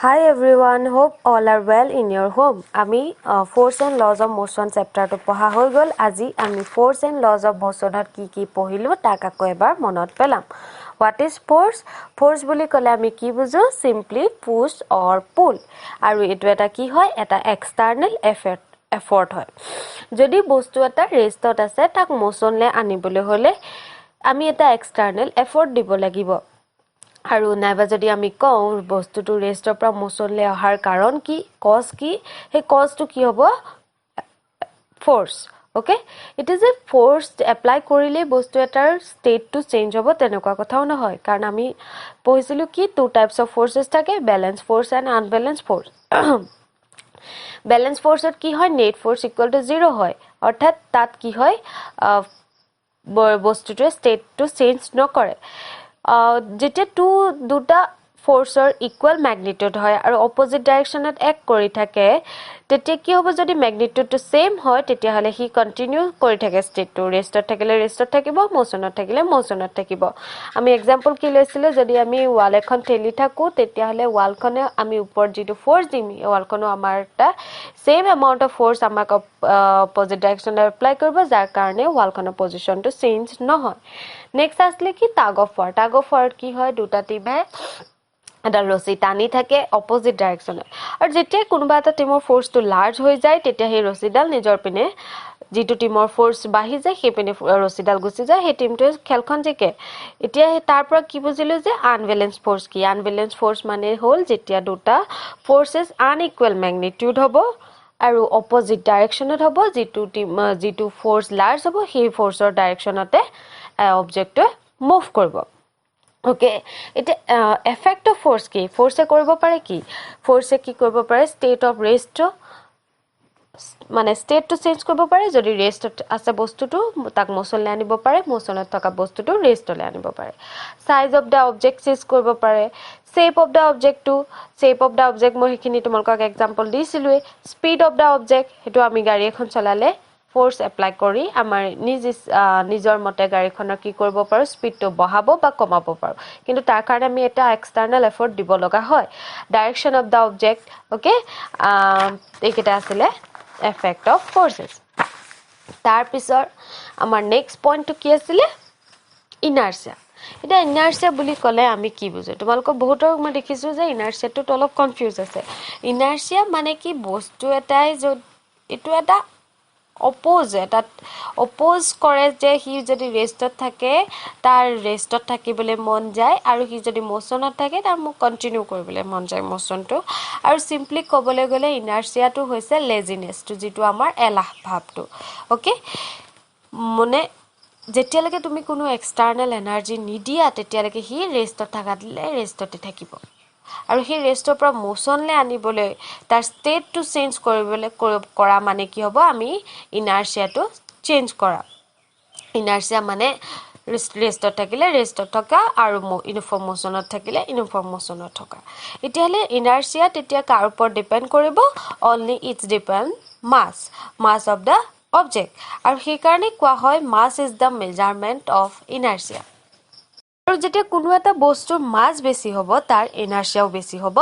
Hi everyone, hope all are well in your home. আমি Force and Laws of Motion chapter to পঢ়া হৈ গল আজি আমি Force and Laws of Motion কি পঢ়িলো তাক আকৌ এবাৰ মনত পেলাম What is force? Force বুলি ক'লে আমি কি বুজো simply push or pull আৰু এটো এটা কি হয় এটা external effort হয় যদি বস্তু এটা ৰেষ্টত আছে তাক মোশনলে আনিবলৈ হলে আমি এটা external effort দিব লাগিব আৰু নাইবা যদি আমি কওঁ বস্তুটো ৰেষ্টৰ পৰা মোশনলে অহাৰ কাৰণ কি কজ কি হে কজটো কি হ'ব force okay it is a force apply কৰিলে বস্তু এটাৰ ষ্টেটটো চেঞ্জ হ'ব তেনেকুৱা কথাও নহয় কাৰণ আমি পঢ়িছিলো কি টু টাইপস অফ ফোর্সেস থাকে balance force and unbalance force balance ফোর্সত কি হয় নেট ফোর্স ইকুয়াল টু 0 হয় অৰ্থাৎ তাত কি হয় বস্তুটোৰ ষ্টেটটো চেঞ্জ নকৰে যেতিয়া দুটা ফোৰ্সৰ ইকুয়াল ম্যাগনিটিউড হয় আৰু অপোজিট ডাইৰেকশনত এক কৰি থাকে তেতিয়া কি হ'ব যদি ম্যাগনিটিউডটো সেম হয় তেতিয়া হলে হি কন্টিনিউ কৰি থাকে ষ্টেটটো ৰেষ্টত থাকিলে ৰেষ্টত থাকিব মোশনত থাকিলে মোশনত থাকিব আমি এক্সাম্পল কি লৈছিলো যদি আমি ওয়াল এখন ঠেলি থাকো তেতিয়া হলে ওয়ালখনে আমি ওপৰ যেটো ফোৰ্স দিম ওয়ালখনো আমাৰ এটা সেম এমাউন্ট অফ ফোৰ্স আমাক অপোজিট ডাইৰেকশনত এপ্লাই কৰিব যাৰ কাৰণে ওয়ালখনৰ পজিশনটো চেঞ্জ নহয় নেক্সট আসলে কি টাগ অফ ওয়াৰ কি হয় দুটা টিমে এটা ৰছী টানি থাকে অপোজিট ডাইৰেকশনত আৰু যেতিয়া কোনোবা এটা টিমৰ ফোৰ্সটো লাৰ্জ হৈ যায় তেতিয়া সেই ৰছীডাল নিজৰ পিনে যেটো টিমৰ ফোৰ্স বাঢ়ি যায় সেই পিনে ৰছীডাল গুচি যায় সেই টিমটোৱে খেলখন জিকে এতিয়া তাৰ পৰা কি বুজিলো যে আনব্যালেন্স ফোৰ্স কি আনব্যালেন্স ফোৰ্স মানে হল যেতিয়া দুটা ফোৰ্সেস আনইকুয়াল ম্যাগনিটিউড হ'ব আৰু অপোজিট ডাইৰেকশনত হ'ব যেটো ফোৰ্স লাৰ্জ হ'ব সেই ফোৰ্সৰ ডাইৰেকশনতে অবজেক্টটো মুভ কৰিব ওকে এটা এফেক্ট অফ ফোৰ্স কি ফোৰ্সে কৰিব পাৰে কি ফোৰ্সে কি কৰিব পাৰে ষ্টেট অফ ৰেষ্ট মানে ষ্টেটটো চেঞ্জ কৰিব পাৰে যদি ৰেষ্টত আছে বস্তুটো তাক মোশনলে আনিব পাৰে মোশনত থকা বস্তুটো ৰেষ্টলে আনিব পাৰে size of the object change কৰিব পাৰে shape of the object মই হিখিনি তোমালোকক এক্সাম্পল দিছিলুৱে স্পিড অফ দা অবজেক্ট হেতু আমি গাড়ী এখন চলালে ফোৰ্স এপ্লাই কৰি আমাৰ নিজৰ মতে গাড়ীখনৰ কি কৰিব পাৰো স্পিডটো বঢ়াব বা কমাব পাৰো কিন্তু তাৰ কাৰণে আমি এটা এক্সটাৰ্নাল এফৰ্ট দিব লগা হয় direction of the object okay এইকেটা আছিল effect of forces তাৰ পিছৰ আমাৰ নেক্সট পইণ্টটো কি আছিল ইনাৰ্চিয়া এটা ইনাৰ্চিয়া বুলি ক'লে আমি কি বুজো তোমালোকক বহুতক মই দেখিছো যে ইনাৰ্চিয়াটো অলপ কনফিউজ আছে ইনাৰ্চিয়া মানে কি বস্তু এটাই এটো এটা অপোজ কৰে যে হি যদি ৰেষ্টত থাকে তাৰ ৰেষ্টত থাকিবলৈ মন যায় আৰু হি যদি মোশনত থাকে তাৰ মোক কন্টিনিউ কৰিবলৈ মন যায় মোশনটো আৰু সিম্পলি ক'বলৈ গলে ইনাৰ্চিয়াটো হৈছে লেজিনেছটো যেটো আমাৰ এলাহ ভাৱটো ওকে মানে যেতিয়ালৈকে তুমি কোনো এক্সটাৰ্নাল এনাৰ্জি নিদিয়া তেতিয়ালৈকে হি ৰেষ্টত থাকা দিলে ৰেষ্টতে থাকিব আৰু হি ৰেষ্টৰ পৰা মোশনলে আনিবলৈ তাৰ ষ্টেটটো চেঞ্জ কৰিবলৈ কৰা মানে কি হ'ব আমি ইনাৰ্চিয়াটো চেঞ্জ কৰা ইনাৰ্চিয়া মানে ৰেষ্টত থাকিলে ৰেষ্টত থকা আৰু ইউনিফৰ্ম মোশনত থাকিলে ইউনিফৰ্ম মোশনত থকা এতিয়ালে ইনাৰ্চিয়া তেতিয়া কাৰ ওপৰত ডিপেন্ড কৰিব only it's depend mass of the object আৰু সেই কাৰণে কোৱা হয় mass is the measurement of inertia আৰু যেতিয়া কোনো এটা বস্তুৰ মাস বেছি হ'ব তাৰ ইনাৰ্চিয়াও বেছি হ'ব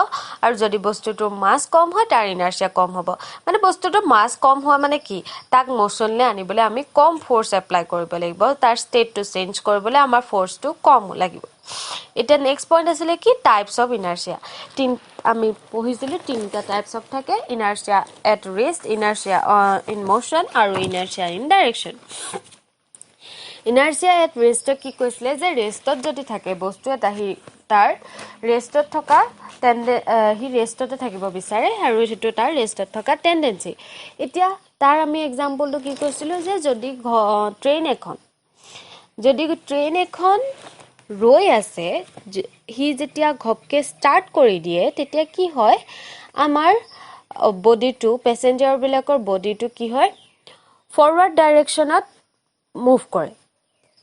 আৰু যদি বস্তুটোৰ মাস কম হয় তাৰ ইনাৰ্চিয়া কম হ'ব মানে বস্তুটোৰ মাস কম হয় মানে কি তাক মোশনলে আনিবলৈ আমি কম ফোর্স এপ্লাই কৰিব লাগিব তাৰ ষ্টেটটো চেঞ্জ কৰিবলৈ আমাৰ ফোৰ্সটো কম লাগিব এটা নেক্সট পইণ্ট আছিল কি টাইপস অফ ইনাৰ্চিয়া আমি পঢ়িছিলো তিনটা টাইপস অফ থাকে inertia at rest inertia in motion আৰু inertia in direction inertia at rest কি কৈছিলে যে ৰেষ্টত যদি থাকে বস্তু এটা তাৰ ৰেষ্টত থকা হি ৰেষ্টতে থাকিব বিচাৰে আৰু হেতু তাৰ ৰেষ্টত থকা টেন্ডেন্সি এতিয়া তাৰ আমি এক্সাম্পলটো কি কৈছিলো যে যদি ট্ৰেইন এখন ৰৈ আছে হি যেতিয়া ঘপকে ষ্টাৰ্ট কৰি দিয়ে তেতিয়া কি হয় আমাৰ বডিটো প্যাসেঞ্জাৰ বিলাকৰ বডিটো কি হয় ফৰৱাৰ্ড ডাইৰেকশনত মুভ কৰে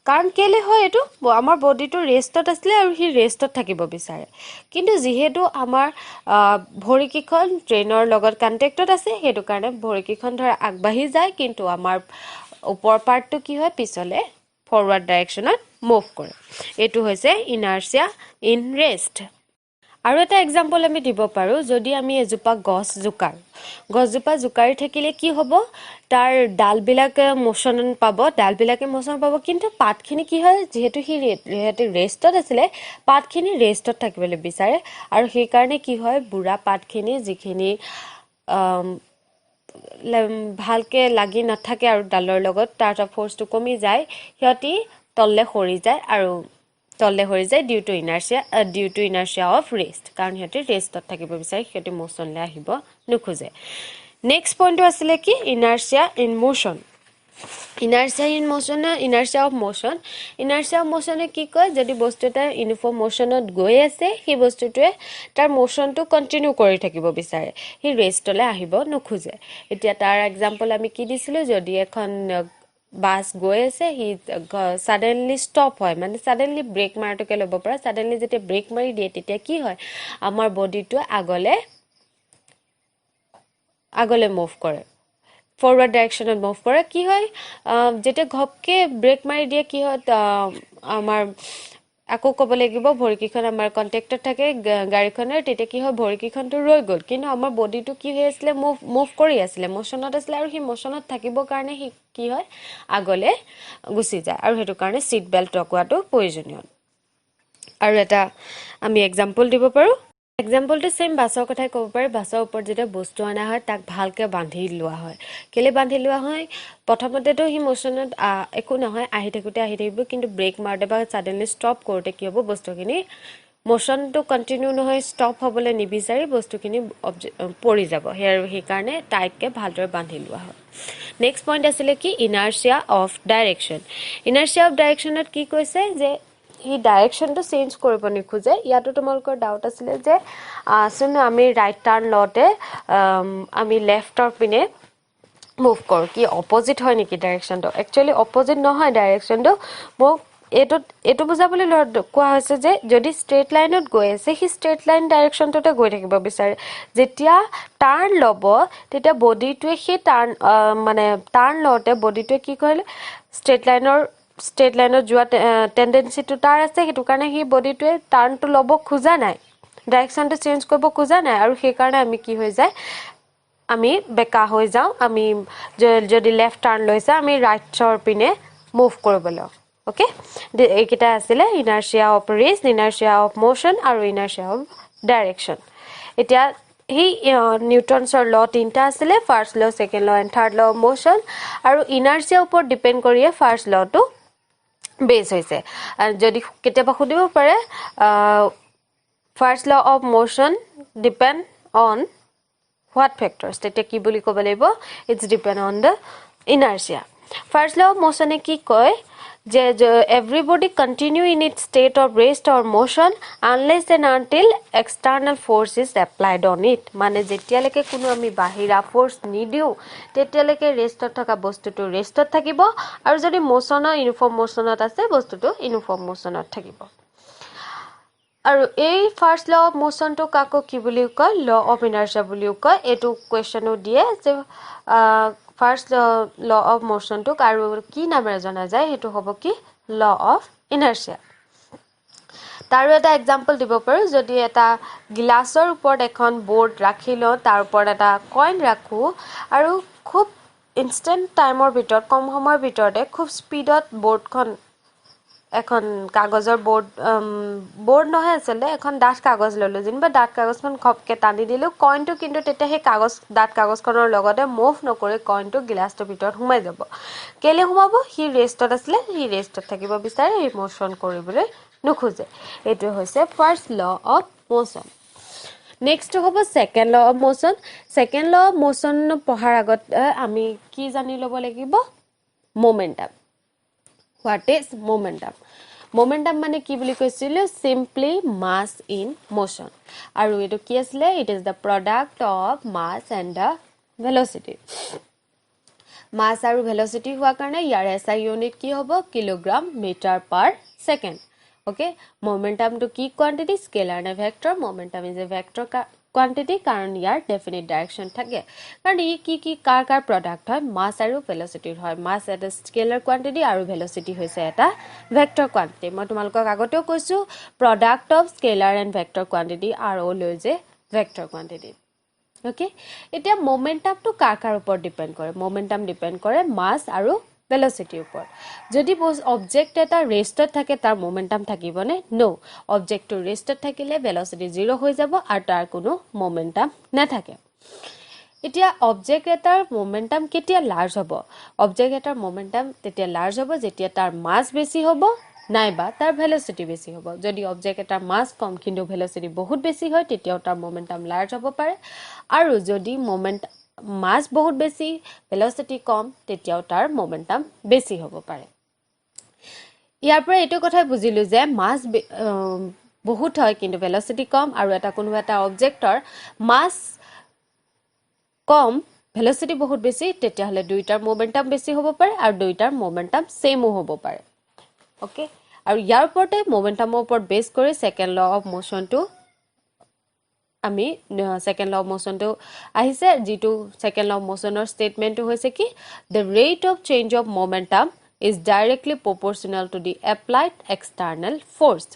কাৰণ কেলে হয় এটো আমাৰ বডিটো ৰেষ্টত আছিল আৰু হি ৰেষ্টত থাকিব বিচাৰে কিন্তু যেহেতু আমাৰ ভৰিকিখন ট্ৰেইনৰ লগত কন্টেক্টত আছে হেতু কাৰণে ভৰিকিখন ধৰা আগবাঢ়ি যায় কিন্তু আমাৰ ওপৰ পাৰ্টটো কি হয় পিছলে ফৰৱাৰ্ড ডাইৰেকশনত মুভ কৰে এটো হৈছে ইনাৰ্চিয়া ইন ৰেষ্ট আৰু এটা এক্সাম্পল আমি দিব পাৰোঁ যদি আমি এজোপা গছজোপা জোকাৰি থাকিলে কি হ'ব তাৰ ডালবিলাকে মোচন পাব কিন্তু পাতখিনি কি হয় যিহেতু সিহঁতে ৰেষ্টত আছিলে পাতখিনি ৰেষ্টত থাকিবলৈ বিচাৰে আৰু সেইকাৰণে কি হয় বুঢ়া পাতখিনি যিখিনি ভালকে লাগি নাথাকে আৰু ডালৰ লগত তাৰ ফ'ৰ্চটো কমি যায় সিহঁতি তললে সৰি যায় due to inertia of rest কাৰণ সিহঁতে ৰেষ্টত থাকিব বিচাৰে সিহঁতে মোচনলৈ আহিব নোখোজে নেক্সট পইণ্টটো আছিলে কি ইনাৰ্চিয়া অফ মোচনে কি কয় যদি বস্তু এটা ইউনিফৰ্ম মোচনত গৈ আছে সেই বস্তুটোৱে তাৰ মোচনটো কণ্টিনিউ কৰি থাকিব বিচাৰে সি ৰেষ্টলৈ আহিব নোখোজে এতিয়া তাৰ এক্সাম্পল আমি কি দিছিলোঁ যদি এখন বাছ গৈ আছে সি ছাডেনলি ষ্টপ হয় মানে ছাডেনলি ব্ৰেক মাৰাটোকে ল'ব পৰা ছাডেনলি যেতিয়া ব্ৰেক মাৰি দিয়ে তেতিয়া কি হয় আমাৰ বডিটোৱে আগলে মুভ কৰে ফৰৱাৰ্ড ডাইৰেকশ্যনত মুভ কৰে কি হয় যেতিয়া ঘপকে ব্ৰেক মাৰি দিয়ে কি হয় আমাৰ আকৌ ক'ব লাগিব ভৰিকেইখন আমাৰ কণ্টেক্টত থাকে গাড়ীখনৰ তেতিয়া কি হয় ভৰিকেইখনটো ৰৈ গ'ল কিন্তু আমাৰ বডিটো কি হৈ আছিলে মুভ কৰি আছিলে মোচনত আছিলে আৰু সেই মোচনত থাকিবৰ কাৰণে সি কি হয় আগলে গুচি যায় আৰু সেইটো কাৰণে ছিট বেল্ট লগোৱাটো প্ৰয়োজনীয় আৰু এটা আমি এক্সাম্পল দিব পাৰোঁ এক্সাম্পলটো ছেম বাছৰ কথাই ক'ব পাৰি বাছৰ ওপৰত যেতিয়া বস্তু অনা হয় তাক ভালকৈ বান্ধি লোৱা হয় কেলৈ বান্ধি লোৱা হয় প্ৰথমতেতো সি মোচনত একো নহয় আহি থাকিব কিন্তু ব্ৰেক মাৰোঁতে বা ছাডেনলি ষ্টপ কৰোঁতে কি হ'ব বস্তুখিনি মোচনটো কণ্টিনিউ নহয় ষ্টপ হ'বলৈ নিবিচাৰি বস্তুখিনি পৰি যাব সেইকাৰণে টাইটকৈ ভালদৰে বান্ধি লোৱা হয় নেক্সট পইণ্ট আছিলে কি ইনাৰ্চিয়া অফ ডাইৰেকশ্যনত কি কৈছে যে সি ডাইৰেকশ্যনটো চেঞ্জ কৰিব নোখোজে ইয়াতো তোমালোকৰ ডাউট আছিলে যে আমি ৰাইট টাৰ্ণ লওঁতে আমি লেফ্টৰ পিনে মুভ কৰোঁ কি অপজিট হয় নেকি ডাইৰেকশ্যনটো একচুৱেলি অপজিট নহয় ডাইৰেকশ্যনটো মোক এইটো বুজাবলৈ কোৱা হৈছে যে যদি ষ্ট্ৰেইট লাইনত গৈ আছে সি ষ্ট্ৰেইট লাইন ডাইৰেকশ্যনটোতে গৈ থাকিব বিচাৰে যেতিয়া টাৰ্ণ ল'ব তেতিয়া বডিটোৱে সেই টাৰ্ণ লওঁতে বডিটোৱে কি কৰিলে ষ্ট্ৰেইট লাইনত যোৱা টেণ্ডেঞ্চিটো তাৰ আছে সেইটো কাৰণে সি বডিটোৱে টাৰ্ণটো ল'ব খোজা নাই ডাইৰেকশ্যনটো চেঞ্জ কৰিব খোজা নাই আৰু সেইকাৰণে আমি কি হৈ যায় আমি বেকা হৈ যাওঁ আমি যদি লেফ্ট টাৰ্ণ লৈছে আমি ৰাইটৰ পিনে মুভ কৰিবলৈ অ'কে এইকেইটা আছিলে inertia of rest inertia of মোচন আৰু ইনাৰ্চিয়া অফ ডাইৰেকশ্যন এতিয়া সেই নিউটনছৰ ল তিনিটা আছিলে ফাৰ্ষ্ট ল ছেকেণ্ড ল এণ্ড থাৰ্ড ল অফ মোচন আৰু ইনাৰ্চিয়াৰ ওপৰত ডিপেণ্ড কৰিয়ে ফাৰ্ষ্ট লটো বেছ হৈছে যদি কেতিয়াবা সুধিব পাৰে ফাৰ্ষ্ট ল অফ মোচন ডিপেণ্ড অন হোৱাট ফেক্টৰ্ছ তেতিয়া কি বুলি ক'ব লাগিব it's depend on the inertia first law of মোচনে কি কয় যে everybody continue in it state of rest or motion unless and until external force is applied on it মানে যেতিয়ালৈকে কোনো আমি বাহিৰা ফ'ৰ্চ নিদিওঁ তেতিয়ালৈকে ৰেষ্টত থকা বস্তুটো ৰেষ্টত থাকিব আৰু যদি ইউনিফৰ্ম মোচনত আছে বস্তুটো ইউনিফৰ্ম মোচনত থাকিব আৰু এই ফাৰ্ষ্ট ল অফ মোচনটোক আকৌ কি বুলিও কয় ল অফ ইনাৰ্চিয়া বুলিও কয় এইটো কুৱেশ্যনো দিয়ে যে ফাৰ্ষ্ট ল অফ মোচনটোক আৰু কি নামেৰে জনা যায় সেইটো হ'ব কি ল অফ ইনাৰ্চিয়া তাৰো এটা এক্সাম্পল দিব পাৰোঁ যদি এটা গিলাচৰ ওপৰত এখন বৰ্ড ৰাখি লওঁ তাৰ ওপৰত এটা কইন ৰাখোঁ আৰু খুব ইনষ্টেণ্ট টাইমৰ ভিতৰত কম সময়ৰ ভিতৰতে খুব স্পীডত বৰ্ডখন এখন কাগজৰ বৰ্ড নহয় আচলতে এখন ডাঠ কাগজ ল'লোঁ যেনিবা ডাঠ কাগজখন ঘপকৈ টানি দিলোঁ কইনটো কিন্তু তেতিয়া সেই ডাঠ কাগজখনৰ লগতে মুভ নকৰি কইনটো গিলাচটোৰ ভিতৰত সোমাই যাব কেলৈ সোমাব সি ৰেষ্টত আছিলে সি ৰেষ্টত থাকিব বিচাৰে সি মোচন কৰিবলৈ নোখোজে এইটোৱে হৈছে ফাৰ্ষ্ট ল অফ মোচন নেক্সট হ'ব ছেকেণ্ড ল অফ মোচন পঢ়াৰ আগত আমি কি জানি ল'ব লাগিব মোমেণ্টাম হোৱাট ইজ মোমেণ্টাম মানে কি বুলি কৈছিলোঁ চিম্পলি মাছ ইন মোচন আৰু এইটো কি আছিলে it is the product of mass and the velocity mass আৰু ভেলচিটি হোৱাৰ কাৰণে ইয়াৰ SI ইউনিট কি হ'ব kilogram metre per second okay মোমেণ্টামটো কি কোৱান্টিটি স্কেলাৰ নে vector momentum is a vector quantity কাৰণ ইয়াৰ ডেফিনিট ডাইৰেকশ্যন থাকে কাৰণ ই কি কাৰ প্ৰডাক্ট হয় মাছ আৰু ভেলচিটিৰ হয় মাছ এটা স্কেলাৰ কোৱান্টিটি আৰু ভেলচিটি হৈছে এটা ভেক্টৰ কোৱান্টিটি মই তোমালোকক আগতেও কৈছো product of scalar and vector quantity R always A vector quantity okay এতিয়া মোমেন্টামটো কাৰ ওপৰত ডিপেন্ড কৰে মোমেন্টাম ডিপেন্ড কৰে মাছ আৰু ভেলচিটিৰ ওপৰত যদি অবজেক্ট এটা ৰেষ্টত থাকে তাৰ মোমেন্টাম থাকিবনে নো অবজেক্টটো ৰেষ্টত থাকিলে ভেলচিটি 0 হৈ যাব আৰু তাৰ কোনো মোমেন্টাম নাথাকে এতিয়া অবজেক্ট এটাৰ মোমেন্টাম কেতিয়া লাৰ্জ হ'ব অবজেক্ট এটাৰ মোমেন্টাম তেতিয়া লাৰ্জ হ'ব যেতিয়া তাৰ মাছ বেছি হ'ব নাইবা তাৰ ভেলচিটি বেছি হ'ব যদি অবজেক্ট এটাৰ মাছ কম কিন্তু ভেলচিটি বহুত বেছি হয় তেতিয়াও তাৰ মোমেন্টাম লাৰ্জ হ'ব পাৰে আৰু যদি মাছ বহুত বেছি ভেলচিটি কম তেতিয়াও তাৰ মোমেন্টাম বেছি হ'ব পাৰে ইয়াৰ পৰা এইটো কথা বুজিলো যে মাছ বহুত হয় কিন্তু ভেলচিটি কম আৰু কোনোবা এটা অবজেক্টৰ মাছ কম ভেলচিটি বহুত বেছি তেতিয়াহলে দুইটাৰ মোমেন্টাম বেছি হ'ব পাৰে আৰু দুইটাৰ মোমেন্টাম সেমও হ'ব পাৰে ওকে আৰু ইয়াৰ ওপৰতে মোমেন্টামৰ ওপৰত বেছ কৰি সেকেন্ড ল অফ মোশনটো আমি সেকেন্ড ল অফ মোশনটো আহিছে যেটো সেকেন্ড ল অফ মোশনৰ স্টেটমেন্টটো হৈছে কি the rate of change of momentum is directly proportional to the applied external force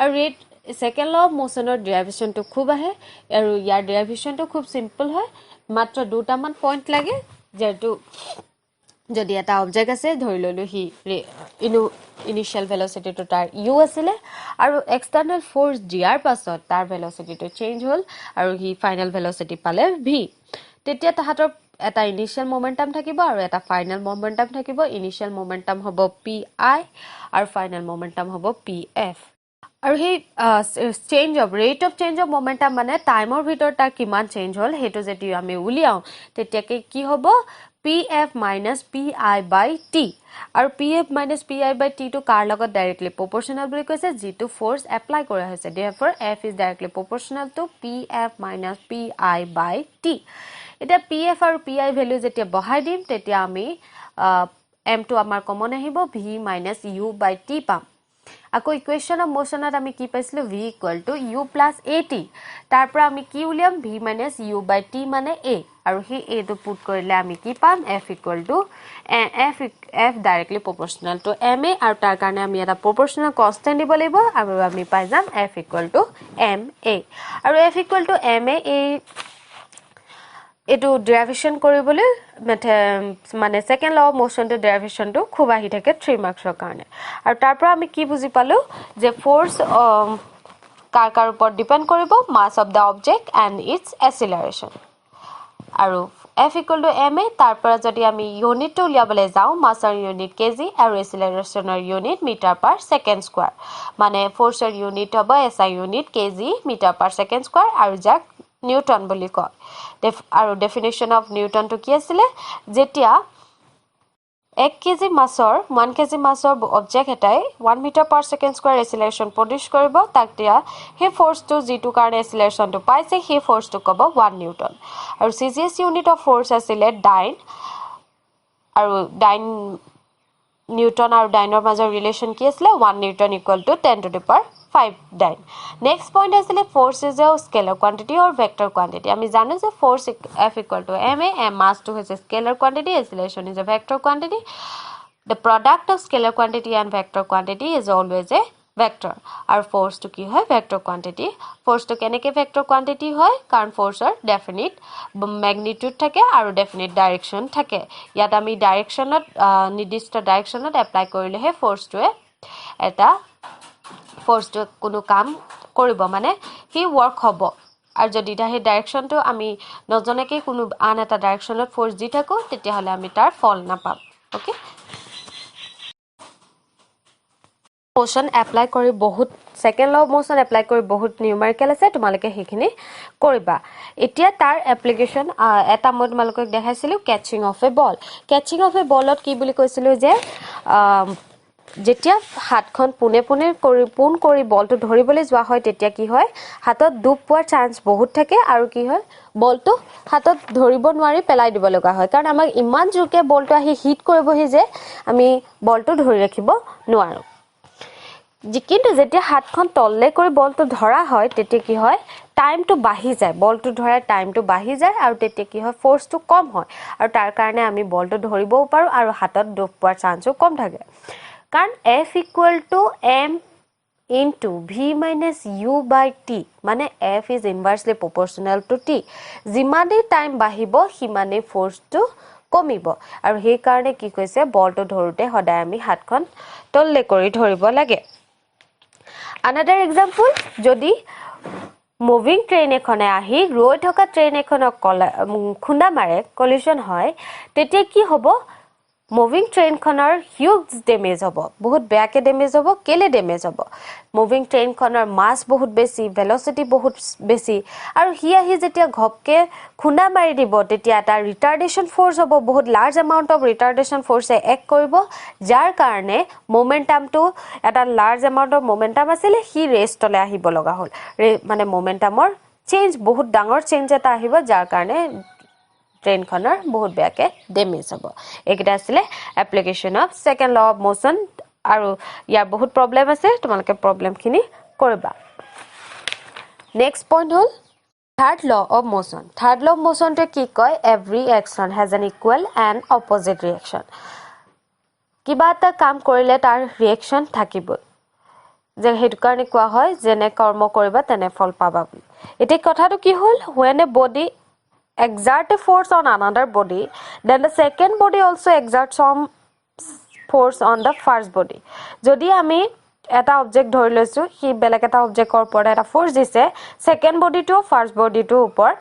আৰু ৰেট সেকেন্ড ল অফ মোশনৰ ডেৰিভেশনটো খুব আহে আৰু ইয়াৰ ডেৰিভেশনটো খুব সিম্পল হয় মাত্ৰ দুটামান পইণ্ট লাগে যেটো যদি এটা অবজেক্ট আছে ধৰি ললো হি ইনিশিয়াল ভেলোচিটিটো তাৰ u আছিলে আৰু এক্সটাৰ্নাল ফোৰ্স দিয়াৰ পাছত তাৰ ভেলোচিটিটো চেঞ্জ হ'ল আৰু হি ফাইনাল ভেলোচিটি পালে v তেতিয়া তাহাতৰ এটা ইনিশিয়াল মোমেন্টাম থাকিব আৰু এটা ফাইনাল মোমেন্টাম থাকিব ইনিশিয়াল মোমেন্টাম হ'ব pi আৰু ফাইনাল মোমেন্টাম হ'ব pf আৰু হে change of rate of change of momentum মানে টাইমৰ ভিতৰত তাৰ কিমান চেঞ্জ হ'ল হেতু যদি আমি উলিয়াও তেতিয়া কি হ'ব pf minus pi by t আৰু pf minus pi by t টো কাৰ লগত ডাইৰেক্টলি প্ৰপৰ্চনাল বুলি কৈছে যেটো ফোৰ্স এপ্লাই কৰা হৈছে therefore f is directly proportional to pf minus pi by t এতিয়া pf আৰু pi ভ্যালু যেতিয়া বহাই দিম তেতিয়া আমি m টো আমাৰ কমন আহিব v minus u by t পাম আকৌ ইকুৱেশন অফ মোশনত আমি কি পাইছিলো v u plus at তাৰ পৰা আমি কি উলিয়াম v minus u by t মানে a আৰু হি a টো পুট কৰিলে আমি কি পাম f directly proportional to ma আৰু তাৰ কাৰণে আমি এটা proportional constant দিব লাগিব আৰু আমি পাই যাম f ma আৰু f ma এটো ডেৰিভেশন কৰিবলৈ মানে সেকেন্ড ল অফ মোশনটো ডেৰিভেশনটো খুব আহি থাকে 3 মাৰ্কছৰ কাৰণে আৰু তাৰ পৰা আমি কি বুজি পালো যে ফোৰ্স কাৰ ওপৰত ডিপেন্ড কৰিব mass of the object and its acceleration আৰু f ma তাৰ পৰা যদি আমি ইউনিটটো উলিয়াবলৈ যাও মাসৰ ইউনিট কেজি আৰু এক্সিলাৰেশনৰ unit metre per second square মানে ফোৰ্সৰ ইউনিট হ'ব SI unit KG metre per second square আৰু যাক নিউটন বুলি কয় আৰু ডেফিনিশন অফ নিউটন তো কি আছিল যেতিয়া 1 কেজি মাছৰ 1 কেজি মাছৰ অবজেক্ট এটাই 1 metre per second square acceleration produce কৰিব তাকতিয়া হে ফোৰ্সটো যেটো কাৰণে এক্সিলাৰেশনটো পাইছে হে ফোৰ্সটো কব 1 নিউটন আৰু সিজিএস ইউনিট অফ ফোৰ্স আছিল ডাইন আৰু ডাইন নিউটন আৰু ডাইনৰ মাজৰ ৰিলেশন কি আছিল 1 newton equal to 10 to the power 5 dyne next point আছিল force is a scalar quantity or vector quantity আমি জানো যে ফোৰ্স f ma মাস টো হৈছে scalar quantity acceleration is a vector quantity the product of scalar quantity and vector quantity is always a vector আৰু force টো কি হয় vector quantity force টো কেনেকে ভেক্টৰ কোৱান্টিটি হয় কাৰণ ফোৰ্সৰ ডেফিনিট ম্যাগনিটিউড থাকে আৰু ডেফিনিট ডাইৰেকশন থাকে ইয়াত আমি ডাইৰেকশনত নিৰ্দিষ্ট ডাইৰেকশনত এপ্লাই কৰিলেহে ফোৰ্সটোৱে এটা ফোৰ্সটো কোনো কাম কৰিব মানে হি ওয়াৰ্ক হ'ব আৰু যদি সেই ডাইৰেকশনটো আমি নজনাকে কোনো আন এটা ডাইৰেকশনত ফোৰ্স দি থাকো তেতিয়া হলে আমি তাৰ ফল নাপাম ওকে মোশন এপ্লাই কৰি বহুত second law of motion apply কৰি বহুত নিউমেৰিকেল আছে তোমালোকে হেখিনি কৰিবা এতিয়া তাৰ এপ্লিকেশন এটা মই তোমালোকক দেখাইছিলো catching of a ball catching of a বলত কি বুলি কৈছিলো যে যেতিয়া হাতখন পুনে পোন কৰি বলটো ধৰিবলৈ যোৱা হয় তেতিয়া কি হয় হাতত দুপ পোৱাৰ চান্স বহুত থাকে আৰু কি হয় বলটো হাতত ধৰিব নোৱাৰি পেলাই দিব লগা হয় কাৰণ আমাক ইমান জোৰকে বলটো আহি হিট কৰিবহি যে আমি বলটো ধৰি ৰাখিব নোৱাৰো কিন্তু যেতিয়া হাতখন তললে কৰি বলটো ধৰা হয় তেতিয়া কি হয় টাইমটো বাঢ়ি যায় বলটো ধৰাৰ টাইমটো বাঢ়ি যায় আৰু তেতিয়া কি হয় ফোৰ্সটো কম হয় আৰু তাৰ কাৰণে আমি বলটো ধৰিবও পাৰো আৰু হাতত দুখ পোৱাৰ চান্সও কম থাকে কাৰণ F = m into v minus u by t মানে F is inversely proportional to t যিমানে টাইম বাঢ়িব সিমানে ফোৰ্সটো কমিব আৰু সেই কাৰণে কি কৈছে বলটো ধৰোতে সদায় আমি হাতখন তললে কৰি ধৰিব লাগে Another example, যদি মুভিং ট্ৰেইন এখনে আহি ৰৈ থকা ট্ৰেইন এখনক খুন্দা মাৰে কলিজন হয় তেতিয়া কি হ'ব মুভিং ট্ৰেইনখনৰ হিউজ ডেমেজ হ'ব বহুত বেয়াকে ডেমেজ হ'ব কেলে ডেমেজ হ'ব মুভিং ট্ৰেইনখনৰ মাছ বহুত বেছি ভেলোচিটি বহুত বেছি আৰু হি আহি যেতিয়া ঘপকে খুন্দা মাৰি দিব তেতিয়া এটা ৰিটাৰ্ডেশন ফোৰ্স হ'ব বহুত লাৰ্জ এমাউন্ট অফ ৰিটাৰ্ডেশন ফোৰ্সে এক কৰিব যাৰ কাৰণে মোমেন্টামটো এটা লাৰ্জ এমাউন্ট অফ মোমেন্টাম আছিল হি ৰেষ্টলে আহিব লগা হ'ল মানে মোমেন্টামৰ চেঞ্জ বহুত ডাঙৰ চেঞ্জ এটা আহিব যাৰ কাৰণে ট্ৰেইনখনৰ বহুত বেয়াকে ডেমেজ হ'ব এইকেইটা আছিলে application of second law of motion আৰু ইয়াৰ বহুত প্ৰবলেম আছে তোমালোকে প্ৰবলেমখিনি কৰিবা নেক্সট পইণ্ট হ'ল third law of motion third law of মোশনটো কি কয় every action has an equal and opposite reaction কিবা এটা কাম কৰিলে তাৰ ৰিয়েকচন থাকিবই যে হেতু কাৰণে কোৱা হয় যেনে কৰ্ম কৰিবা তেনে ফল পাবা বুলি এতিয়া কথাটো কি হ'ল when a body exert a force on another body then the second body also exerts some force on the first body যদি আমি এটা অবজেক্ট ধৰি লৈছো হি বেলেগ এটা অবজেক্টৰ ওপৰত এটা ফোৰ্স দিছে সেকেন্ড বডিটো ফাৰ্স্ট বডিটো ওপৰত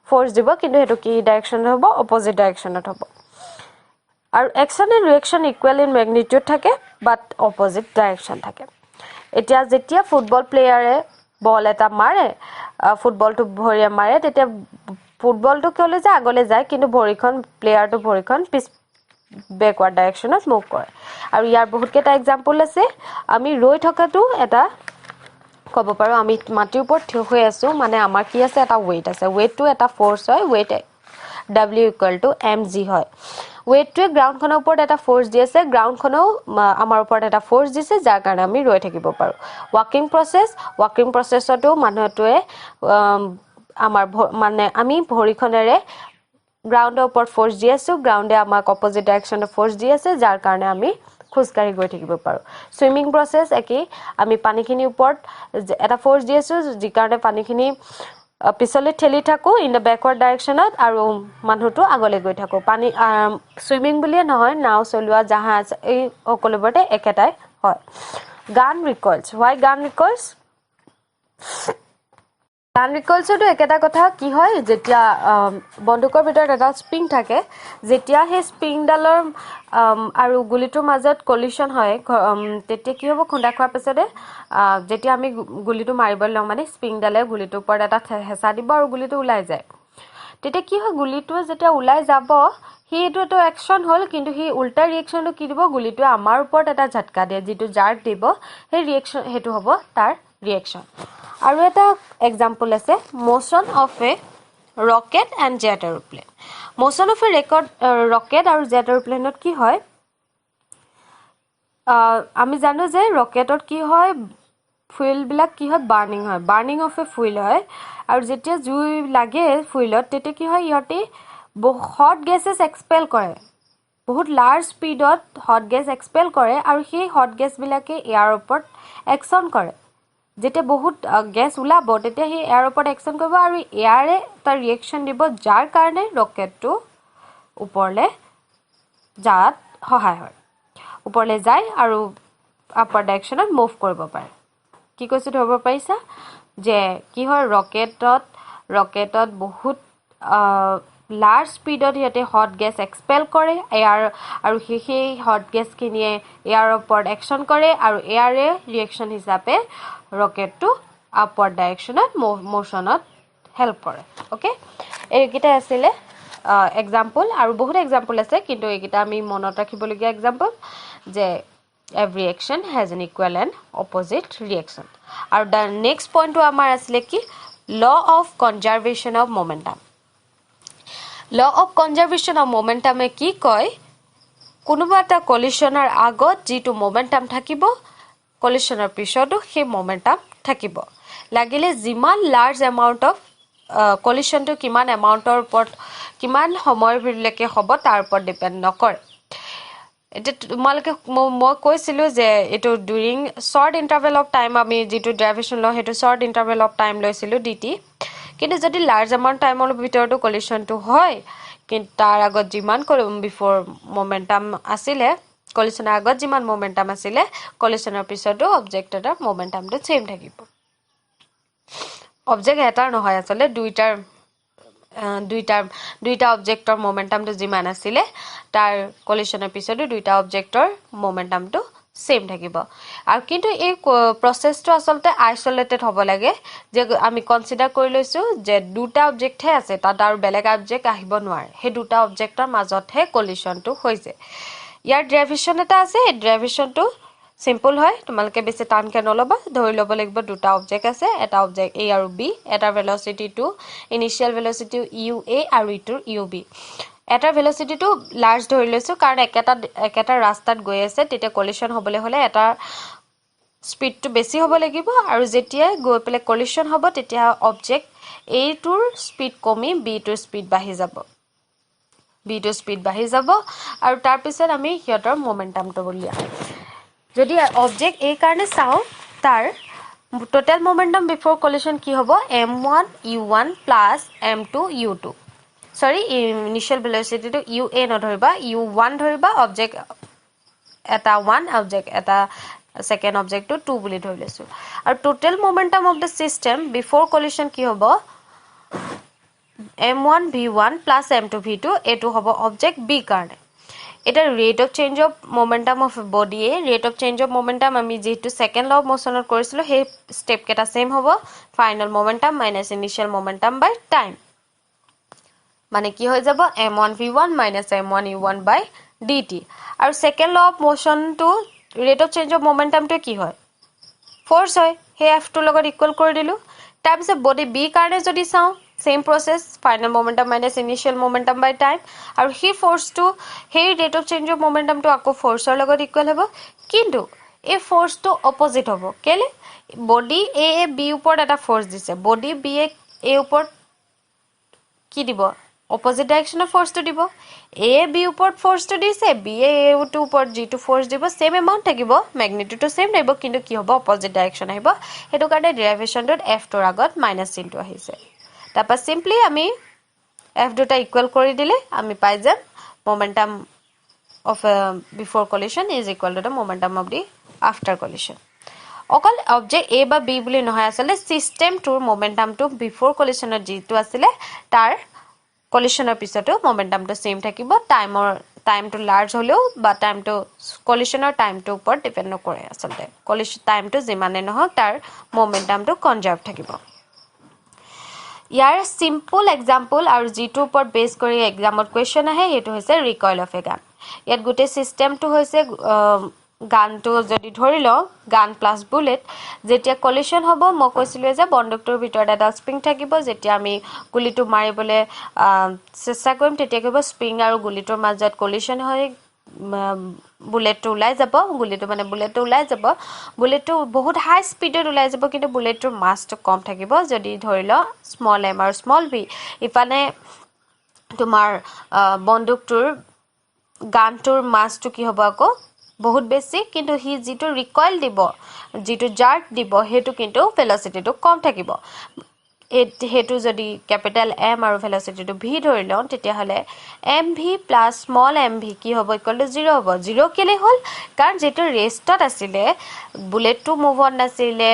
ফোৰ্স দিব কিন্তু হেতু কি ডাইৰেকচনত হ'ব অপজিট ডাইৰেকচনত হ'ব আৰু action and reaction equal in magnitude থাকে বাট অপজিট ডাইৰেকচন থাকে এতিয়া যেতিয়া ফুটবল প্লেয়াৰে বল এটা মাৰে ফুটবলটো ভৰিয়ে মাৰে তেতিয়া ফুটবলটো কলে যায় আগলে যায় কিন্তু ভৰিখন প্লেয়াৰটো ভৰিখন পিছ বেকৱাৰ্ড ডাইৰেকচনত মুভ কৰে আৰু ইয়াৰ বহুত কেইটা এক্সাম্পল আছে আমি ৰৈ থকাটো এটা ক'ব পাৰো আমি মাটিৰ ওপৰত থিয় হৈ আছো মানে আমাৰ কি আছে এটা ওয়েট আছে ওয়েটটো এটা ফোৰ্স হয় ওয়েট W = mg হয় ওয়েটটোৱে গ্ৰাউণ্ডখনৰ ওপৰত এটা ফোৰ্স দি আছে গ্ৰাউণ্ডখনেও আমাৰ ওপৰত এটা ফোৰ্স দিছে যাৰ কাৰণে আমি ৰৈ থাকিব পাৰো ৱাকিং প্ৰসেছতো মানুহটোৱে আমাৰ মানে আমি ভৰিখনেৰে গ্ৰাউণ্ডৰ ওপৰত ফোৰ্স দি আছো গ্ৰাউণ্ডে আমাক অপজিট ডাইৰেকচনত ফোৰ্স দি আছে যাৰ কাৰণে আমি খুজকাৰি গৈ থাকিব পাৰো সুইমিং প্ৰসেছ একি আমি পানীখিনিৰ ওপৰত এটা ফোৰ্স দি আছো যি কাৰণে পানীখিনি পিছলে ঠেলি থাকো ইন দা ব্যাকৱাৰ্ড ডাইৰেকচনত আৰু মানুহটো আগলৈ গৈ থাকো পানী সুইমিং বুলিয়ে নহয় নাও চলোৱা জাহাজ এই সকলোবোৰতে একেটাই হয় গান ৰিকলছ why গান ৰিকলছ গান ৰিকলছটো একেটা কথা কি হয় যেতিয়া বন্দুকৰ ভিতৰত এটা স্প্ৰিং থাকে যেতিয়া সেই স্প্ৰিংডালৰ আৰু গুলিটোৰ মাজত কলিশন হয় তেতিয়া কি হ'ব খুন্দা খোৱাৰ পিছতে যেতিয়া আমি গুলিটো মাৰিব লওঁ মানে স্প্ৰিংডালে গুলিটোৰ ওপৰত এটা হেঁচা দিব আৰু গুলিটো ওলাই যায় তেতিয়া কি হয় গুলিটো যেতিয়া ওলাই যাব সেইটো একচন হ'ল কিন্তু হি উল্টা ৰিয়েকচনটো কি দিব গুলিটোৱে আমাৰ ওপৰত এটা ঝটকা দিয়ে যিটো জাৰ্ক দিব সেই ৰিয়েকচন হেতু হ'ব তাৰ ৰিয়েকচন আৰু এটা এক্সাম্পল আছে motion of A rocket and jet aeroplane motion of A rocket আৰু জেট এৰোপ্লেনত কি হয় আমি জানো যে ৰকেটত কি হয় ফুয়েলবিলাক কি হয় বাৰ্নিং অফ এ ফুয়েল হয় আৰু যেতিয়া জুই লাগে ফুয়েলত তেতিয়া কি হয় ইহঁতে হট গেছেছ এক্সপেল কৰে বহুত লাৰ্জ স্পীডত হট গেছ এক্সপেল কৰে আৰু সেই হট গেছবিলাকে এয়াৰ ওপৰত একচন কৰে যেতিয়া বহুত গেছ ওলাব তেতিয়া সেই এয়াৰ ওপৰত একচন কৰিব আৰু এয়াৰে তাৰ ৰিয়েকচন দিব যাৰ কাৰণে ৰকেটটো ওপৰলে যাত সহায় হয় ওপৰলে যায় আৰু আপাৰ ডাইৰেকচনত মুভ কৰিব পাৰে কি কৈছো ধৰিব পাৰিছা যে কি হয় ৰকেটত বহুত লাৰ্জ স্পীডত ইয়াতে হট গেছ এক্সপেল কৰে এয়াৰ আৰু সেই হট গেছখিনিয়ে এয়াৰ ওপৰত একচন কৰে আৰু এয়াৰে ৰিয়েকচন হিচাপে ৰকেটটো আপৱাৰ্ড ডাইৰেকচনত মোশনত হেল্প কৰে ওকে এইকেইটা আছিলে এক্সাম্পল আৰু বহুত এক্সাম্পল আছে কিন্তু এইকেইটা আমি মনত ৰাখিবলগীয়া এক্সাম্পল যে every action has an equal and opposite reaction আৰু the next point আমাৰ আছিলে কি law of conservation of momentum কি কয় কোনোবা এটা কলিশনৰ আগত যিটো মোমেন্টাম থাকিব কলিশনৰ পিছতো সেই মোমেন্টাম থাকিব লাগিলে যিমান লাৰ্জ এমাউন্ট অফ কলিশনটো কিমান এমাউন্টৰ ওপৰত কিমান সময়লৈকে হ'ব তাৰ ওপৰত ডিপেন্ড নকৰে এটা তোমালকে মই কৈছিলো যে এটো during short interval of time আমি যেটো ডেৰিভেশন ল হেতু শৰ্ট ইন্টাৰভেল অফ টাইম লৈছিলো dt কিন্তু যদি লাৰ্জ এমাউন্ট টাইমৰ ভিতৰটো কলিশনটো হয় কিন্তু তাৰ আগত যিমান বিফৰ মোমেন্টাম আছিলে কলিশনৰ আগত যিমান মোমেন্টাম আছিলে কলিশনৰ পিছতো অবজেক্ট এটাৰ মোমেন্টামটো সেম থাকিব অবজেক্ট এটাৰ নহয় আসলে দুইটা অবজেক্টৰ মোমেন্টামটো যিমান আছিলে তাৰ কলিশনৰ পিছতো দুইটা অবজেক্টৰ মোমেন্টামটো সেম থাকিব আৰু কিন্তু এই প্ৰসেসটো আসলতে আইসোলেটেড হ'ব লাগে যে আমি কনসিডাৰ কৰি লৈছো যে দুটা অবজেক্টহে আছে তাত আৰু বেলেগ অবজেক্ট আহিব নোৱাৰে হে দুটা অবজেক্টৰ মাজতহে কলিশনটো হৈছে ইয়াৰ ডেৰিভেশন এটা আছে এই ডেৰিভেশনটো সিম্পল হয় তোমালকে বেছি টানকে নলবা ধৰি লব লাগিব দুটা অবজেক্ট আছে এটা অবজেক্ট a আৰু b এটা velocity to initial velocity ua আৰু ইটোৰ ub এটা ভেলোসিটি টু লাৰ্জ ধৰি লৈছো কাৰণ একেটা ৰাস্তাত গৈ আছে তেতিয়া কলিশন হ'বলৈ হলে এটা স্পিডটো বেছি হ'ব লাগিব আৰু যেতিয়া গৈ পেলে কলিশন হ'ব তেতিয়া অবজেক্ট a টোৰ স্পিড কমি b টোৰ স্পিড বাঢ়ি যাব b টোৰ স্পিড বাঢ়ি যাব আৰু তাৰ পিছত আমি হিয়তৰ মোমেন্টামটো উলিয়াম যদি অবজেক্ট a কাৰণে চাও তাৰ টোটাল মোমেন্টাম বিফৰ কলিশন কি হ'ব m1 u1 m2 u2 sorry initial velocity to ua নধৰিবা u1 ধৰিবা অবজেক্ট এটা 1 অবজেক্ট এটা সেকেন্ড অবজেক্ট টু 2 বুলি ধৰি লৈছো আৰু total momentum of the system before collision কি হ'ব m1 v1 m2 v2 এটো হ'ব অবজেক্ট b কাৰণে এটা rate of change of momentum of body A rate of change of momentum আমি যেটো সেকেন্ড ল অফ মোশনত কৰিছিলো হে স্টেপ কেটা সেম হ'ব final momentum minus initial momentum by time মানে কি হৈ যাব m1 v1 m1 u1 by dt আৰু second law of motion to rate of change of momentum to কি হয় ফোৰ্স হয় হে f টু লগত ইকুয়াল কৰি দিলু তাৰ পিছত বডি b কাৰণে যদি চাও same process final momentum minus initial momentum by time আৰু হি ফোৰ্স টু হে rate of change of momentum টু আকৌ ফোৰ্সৰ লগত ইকুয়াল হ'ব কিন্তু এই ফোৰ্স টু অপোজিট হ'ব কেলে বডি a b ওপৰত এটা ফোৰ্স দিছে বডি b a ওপৰত কি দিব অপোজিট ডাইৰেকশনৰ ফোৰ্সটো দিব a b ওপৰত ফোৰ্সটো দিছে b a টো ওপৰত যেটো ফোর্স দিব সেম এমাউন্ট থাকিব ম্যাগনিটিউডটো সেম থাকিব কিন্তু কি হ'ব অপোজিট ডাইৰেকশন আহিব হেতু কাৰণে ডেৰিভেশনটোত f টোৰ আগত মাইনাস চিনটো আহিছে তাপা সিম্পলি আমি f দুটা ইকুয়াল কৰি দিলে আমি পাই যাম momentum of before collision is equal to the momentum of the after collision অকল অবজেক্ট a বা b বুলি নহয় আসলে সিস্টেম টোৰ মোমেন্টাম টো বিফৰ কলিশনৰ যেটো আছিল তাৰ কলিশনৰ পিছতো মোমেন্টাম টো সেম থাকিব টাইমটো লাৰ্জ হলেও বা টাইমটো কলিশনৰ টাইমটো ওপৰত ডিপেন্ড নকৰে আসলে কলিশন টাইমটো যিমানে নহওক তাৰ মোমেন্টামটো কনজাৰ্ভ থাকিব ইয়াৰ সিম্পল এক্সাম্পল আৰু যেটো ওপৰত বেস কৰি এক্সামত কোৱেশ্চন আহে হেতু হৈছে ৰিকয়েল অফ এ গান ইয়াত গুটে সিস্টেমটো হৈছে গানটো যদি ধৰি ল গান প্লাস বুলেট যেতিয়া কলিশন হ'ব মই কৈছিলো যে বন্দুকটোৰ ভিতৰত এটা স্প্ৰিং থাকিব যেতিয়া আমি গুলিটো মাৰিবলে চেষ্টা কৰিম তেতিয়া কিবা স্প্ৰিং আৰু গুলিটোৰ মাজত কলিশন হয় বুলেটটো ওলাই যাব গুলিটো মানে বুলেটটো ওলাই যাব বুলেটটো বহুত হাই স্পিডত ওলাই যাব কিন্তু বুলেটটোৰ মাছটো কম থাকিব যদি ধৰি ল স্মল m আৰু স্মল b ইফানে তোমাৰ বন্দুকটোৰ গানটোৰ মাছটো কি হ'ব আকৌ বহুত বেছি কিন্তু হি যেটো ৰিকয়েল দিব যেটো জাৰ্ক দিব হেতু কিন্তু ভেলোসিটিটো কম থাকিব হেতু যদি ক্যাপিটাল m আৰু ভেলোসিটিটো v ধৰি লওঁ তেতিয়া হলে mv plus small mv কি হ'ব ইকুৱেল টু 0 হ'ব 0 কেলে হ'ল কাৰণ যেটো ৰেষ্টত আছিল বুলেটটো মুভ অন নাছিলে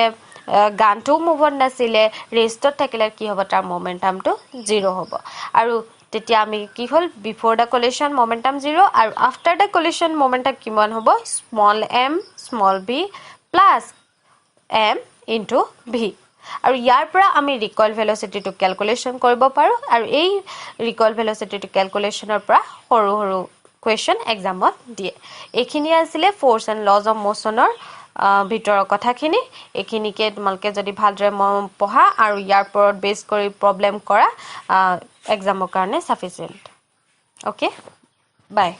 গানটো মুভ অন নাছিলে ৰেষ্টত থাকিলে কি হ'ব তাৰ মোমেন্টামটো 0 হ'ব আৰু তেতিয়া আমি কি হল বিফৰ দা কলিশন মোমেন্টাম 0 আৰু আফটাৰ দা কলিশন মোমেন্টাম কিমান হ'ব small m small b plus m into v আৰু ইয়াৰ পৰা আমি ৰিকয়েল ভেলোসিটিটো ক্যালকুলেশন কৰিব পাৰো আৰু এই ৰিকয়েল ভেলোসিটিটো ক্যালকুলেশনৰ পৰা সৰু সৰু কোৱেশ্চন এক্সামত দিয়ে এখিনি আছিল ফোৰ্স এন্ড লজ অফ মোশনৰ ভিতৰৰ কথাখিনি এখিনিকে তোমালকে যদি ভালদৰে পঢ়া আৰু ইয়াৰ ওপৰত বেস কৰি প্ৰবলেম কৰা এক্সামৰ কাৰণে সাফিসিয়েন্ট ওকে বাই